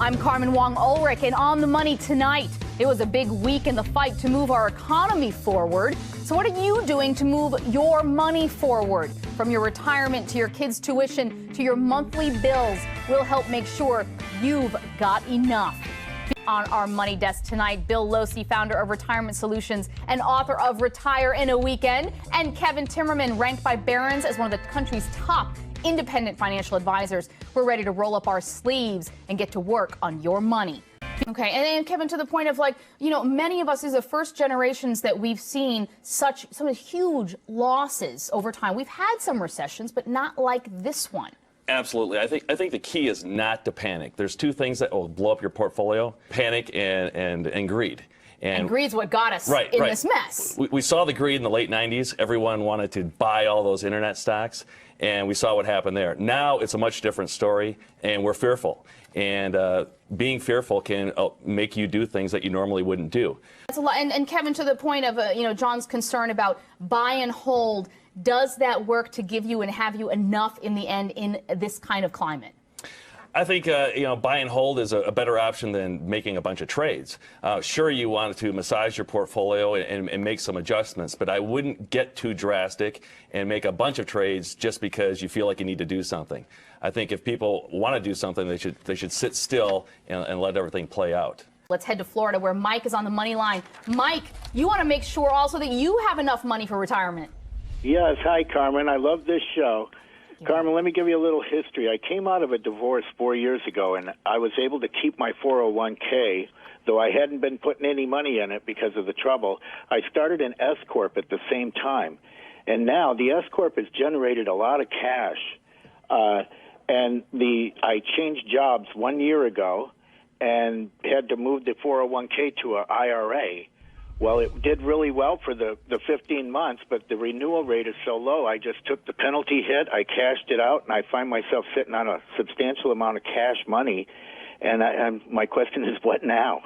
I'm Carmen Wong-Ulrich, and on the money tonight, it was a big week in the fight to move our economy forward. So what are you doing to move your money forward? From your retirement to your kids' tuition to your monthly bills, we'll help make sure you've got enough. On our money desk tonight, Bill Losey, founder of Retirement Solutions and author of Retire in a Weekend, and Kevin Timmerman, ranked by Barron's as one of the country's top independent financial advisors. We're ready to roll up our sleeves and get to work on your money. Okay, and Kevin, to the point of many of us is the first generations that we've seen some huge losses over time. We've had some recessions, but not like this one. Absolutely. I think the key is not to panic. There's two things that will blow up your portfolio: panic and greed. And greed's what got us in this mess. We saw the greed in the late 90s. Everyone wanted to buy all those internet stocks, and we saw what happened there. Now it's a much different story, and we're fearful. And being fearful can make you do things that you normally wouldn't do. That's a lot. And Kevin, to the point of John's concern about buy and hold, does that work to give you and have you enough in the end in this kind of climate? I think buy and hold is a better option than making a bunch of trades. Sure, you want to massage your portfolio and make some adjustments, but I wouldn't get too drastic and make a bunch of trades just because you feel like you need to do something. I think if people want to do something, they should sit still and let everything play out. Let's head to Florida, where Mike is on the money line. Mike, you want to make sure also that you have enough money for retirement. Yes. Hi, Carmen. I love this show. Yeah. Carmen, let me give you a little history. I came out of a divorce 4 years ago, and I was able to keep my 401k, though I hadn't been putting any money in it because of the trouble. I started an S-Corp at the same time, and now the S-Corp has generated a lot of cash. I changed jobs 1 year ago and had to move the 401k to an IRA. Well, it did really well for the 15 months, but the renewal rate is so low, I just took the penalty hit, I cashed it out, and I find myself sitting on a substantial amount of cash money. And my question is, what now?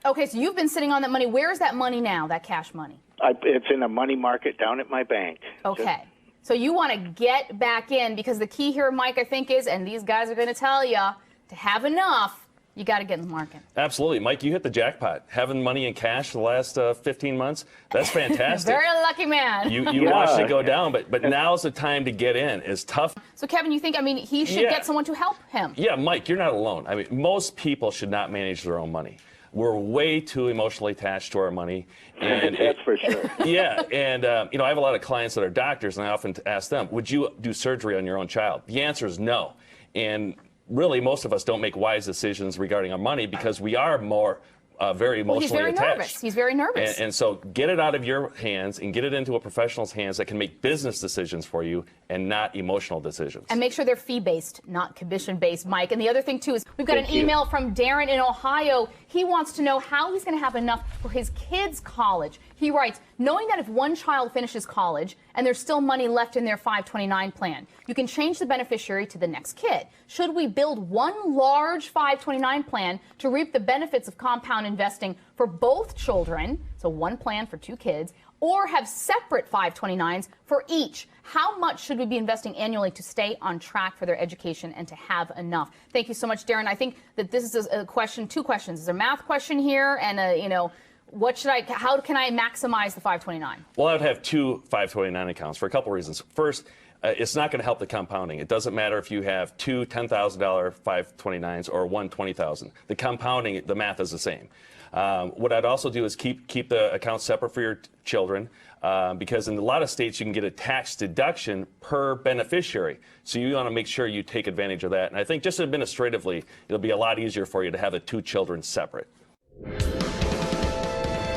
Okay, so you've been sitting on that money. Where is that money now, that cash money? It's in a money market down at my bank. Okay. So you want to get back in, because the key here, Mike, I think is, and these guys are going to tell you, to have enough, you got to get in the market. Absolutely. Mike, you hit the jackpot. Having money in cash the last 15 months, that's fantastic. Very lucky man. You watched it go down, but now's the time to get in. It's tough. So, Kevin, you think, he should get someone to help him? Yeah, Mike, you're not alone. Most people should not manage their own money. We're way too emotionally attached to our money. And that's for sure. Yeah, and I have a lot of clients that are doctors, and I often ask them, would you do surgery on your own child? The answer is no. And really, most of us don't make wise decisions regarding our money because we are very emotionally attached. He's very nervous. And so get it out of your hands and get it into a professional's hands that can make business decisions for you and not emotional decisions. And make sure they're fee-based, not commission-based, Mike. And the other thing, too, is we've got an email from Darren in Ohio. He wants to know how he's going to have enough for his kids' college. He writes, knowing that if one child finishes college and there's still money left in their 529 plan, you can change the beneficiary to the next kid. Should we build one large 529 plan to reap the benefits of compound investing for both children, so one plan for two kids, or have separate 529s for each? How much should we be investing annually to stay on track for their education and to have enough? Thank you so much, Darren. I think that this is a question, two questions. There's a math question here and how can I maximize the 529? Well, I would have two 529 accounts for a couple reasons. First, it's not going to help the compounding. It doesn't matter if you have two $10,000 529s or one $20,000. The compounding, the math is the same. What I'd also do is keep the accounts separate for your children, because in a lot of states you can get a tax deduction per beneficiary. So you want to make sure you take advantage of that. And I think just administratively, it'll be a lot easier for you to have the two children separate.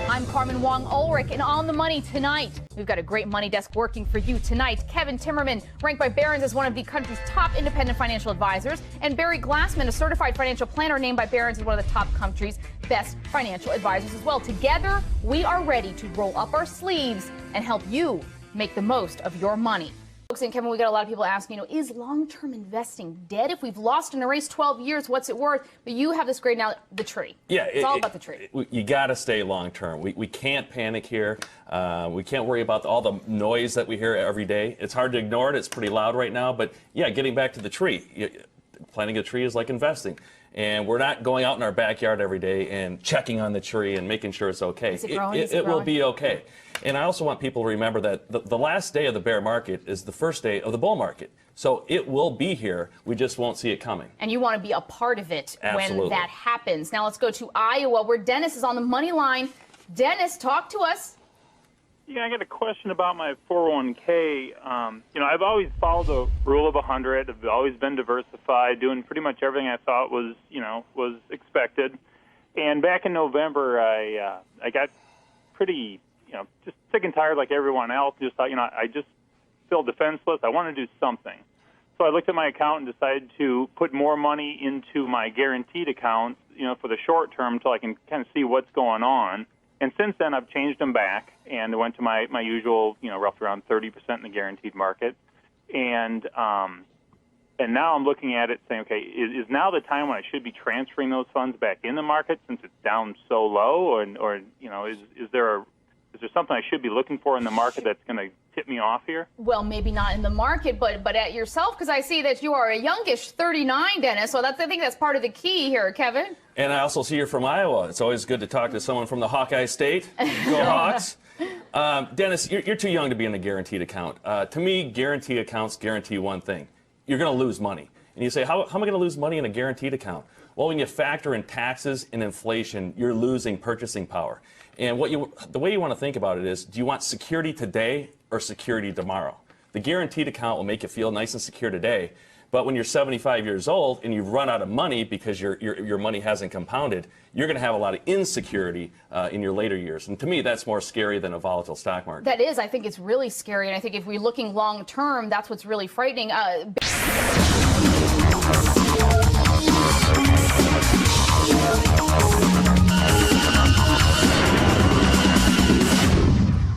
I'm Carmen Wong-Ulrich, and on the money tonight, we've got a great money desk working for you tonight. Kevin Timmerman, ranked by Barron's as one of the country's top independent financial advisors, and Barry Glassman, a certified financial planner named by Barron's as one of the top country's best financial advisors as well. Together, we are ready to roll up our sleeves and help you make the most of your money. And Kevin, we got a lot of people asking, is long-term investing dead? If we've lost in a race 12 years, what's it worth? But you have this great now, the tree. Yeah, it's all about the tree. You got to stay long-term. We can't panic here. We can't worry about all the noise that we hear every day. It's hard to ignore it. It's pretty loud right now. But yeah, getting back to the tree. planting a tree is like investing. And we're not going out in our backyard every day and checking on the tree and making sure it's okay. Is it growing? It will be okay. And I also want people to remember that the last day of the bear market is the first day of the bull market. So it will be here. We just won't see it coming. And you want to be a part of it Absolutely. when that happens. Now let's go to Iowa, where Dennis is on the money line. Dennis, talk to us. Yeah, I got a question about my 401k. I've always followed the rule of 100. I've always been diversified, doing pretty much everything I thought was expected. And back in November, I got pretty, just sick and tired like everyone else. Just thought, I just feel defenseless. I want to do something. So I looked at my account and decided to put more money into my guaranteed accounts, for the short term until I can kind of see what's going on. And since then, I've changed them back and went to my usual, roughly around 30% in the guaranteed market. And now I'm looking at it saying, okay, is now the time when I should be transferring those funds back in the market since it's down so low? Or is there something I should be looking for in the market that's going to tip me off here? Well, maybe not in the market, but at yourself, because I see that you are a youngish 39, Dennis. So I think that's part of the key here, Kevin. And I also see you're from Iowa. It's always good to talk to someone from the Hawkeye State. Go Hawks. Dennis, you're too young to be in a guaranteed account. To me, guaranteed accounts guarantee one thing. You're going to lose money. And you say, how am I going to lose money in a guaranteed account? Well, when you factor in taxes and inflation, you're losing purchasing power. And the way you want to think about it is, do you want security today or security tomorrow? The guaranteed account will make you feel nice and secure today. But when you're 75 years old and you've run out of money because your money hasn't compounded, you're going to have a lot of insecurity in your later years. And to me, that's more scary than a volatile stock market. That is. I think it's really scary. And I think if we're looking long term, that's what's really frightening.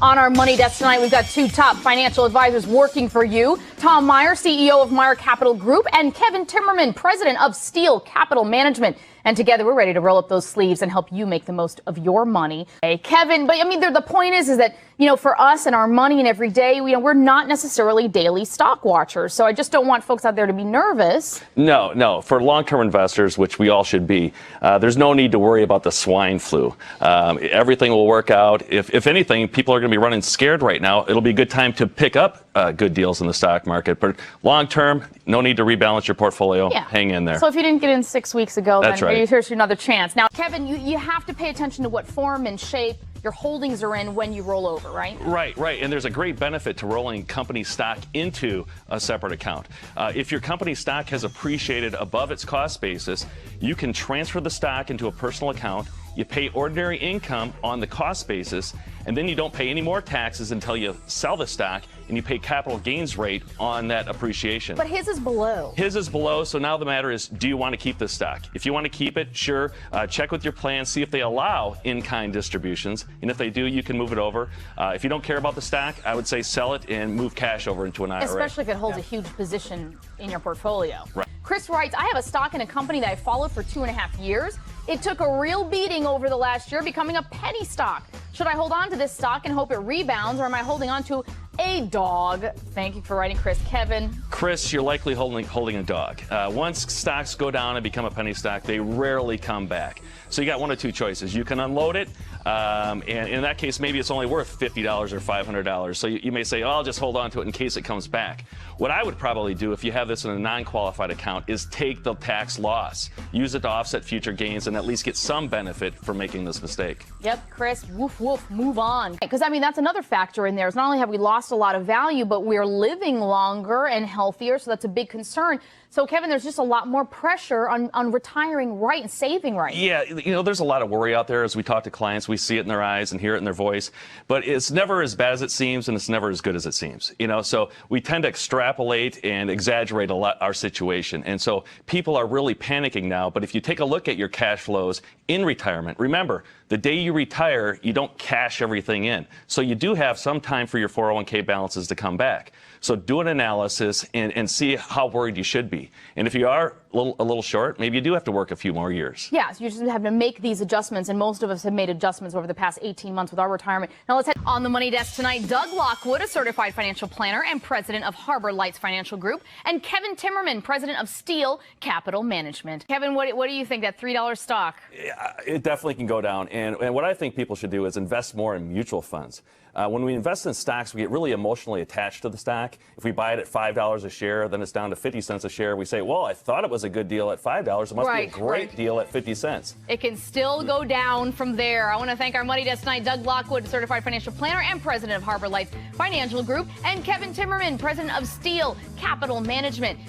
On our Money Desk tonight, we've got two top financial advisors working for you. Tom Meyer, CEO of Meyer Capital Group, and Kevin Timmerman, president of Steel Capital Management. And together, we're ready to roll up those sleeves and help you make the most of your money. Hey, Kevin, but I mean, the point is that, for us and our money and every day, we're not necessarily daily stock watchers. So I just don't want folks out there to be nervous. No. For long-term investors, which we all should be, there's no need to worry about the swine flu. Everything will work out. If anything, people are going to be running scared right now. It'll be a good time to pick up good deals in the stock market. But long-term, no need to rebalance your portfolio. Yeah. Hang in there. So if you didn't get in 6 weeks ago, That's then right. Here's another chance. Now, Kevin, you have to pay attention to what form and shape your holdings are in when you roll over, right? Right. And there's a great benefit to rolling company stock into a separate account. If your company stock has appreciated above its cost basis, you can transfer the stock into a personal account. You pay ordinary income on the cost basis, and then you don't pay any more taxes until you sell the stock, and you pay capital gains rate on that appreciation. But his is below. His is below, so now the matter is, do you want to keep this stock? If you want to keep it, sure. Check with your plan, see if they allow in-kind distributions, and if they do, you can move it over. If you don't care about the stock, I would say sell it and move cash over into an IRA. Especially if it holds a huge position in your portfolio. Right. Chris writes, I have a stock in a company that I followed for 2.5 years. It took a real beating over the last year, becoming a penny stock. Should I hold on to this stock and hope it rebounds, or am I holding on to a dog? Thank you for writing, Chris. Kevin? Chris, you're likely holding a dog. Once stocks go down and become a penny stock, they rarely come back. So you got one of two choices. You can unload it, and in that case, maybe it's only worth $50 or $500. So you may say, oh, I'll just hold on to it in case it comes back. What I would probably do if you have this in a non-qualified account is take the tax loss. Use it to offset future gains and at least get some benefit for making this mistake. Yep, Chris, woof, woof, move on. Because, that's another factor in there. Is not only have we lost a lot of value, but we're living longer and healthier, so that's a big concern. So, Kevin, there's just a lot more pressure on retiring right and saving right. Yeah, there's a lot of worry out there as we talk to clients. We see it in their eyes and hear it in their voice. But it's never as bad as it seems, and it's never as good as it seems. So we tend to extrapolate and exaggerate a lot our situation. And so people are really panicking now. But if you take a look at your cash flows in retirement, remember, the day you retire, you don't cash everything in. So you do have some time for your 401k balances to come back. So do an analysis and see how worried you should be. And if you are a little short, maybe you do have to work a few more years. Yeah, so you just have to make these adjustments, and most of us have made adjustments over the past 18 months with our retirement. Now let's head on the Money Desk tonight. Doug Lockwood, a certified financial planner and president of Harbor Lights Financial Group, and Kevin Timmerman, president of Steel Capital Management. Kevin, what do you think, that $3 stock? Yeah, it definitely can go down. And what I think people should do is invest more in mutual funds. When we invest in stocks, we get really emotionally attached to the stock. If we buy it at $5 a share, then it's down to 50 cents a share. We say, well, I thought it was a good deal at $5. It must be a great deal at 50 cents. It can still go down from there. I want to thank our Money Desk tonight, Doug Lockwood, certified financial planner and president of Harbor Lights Financial Group, and Kevin Timmerman, president of Steel Capital Management.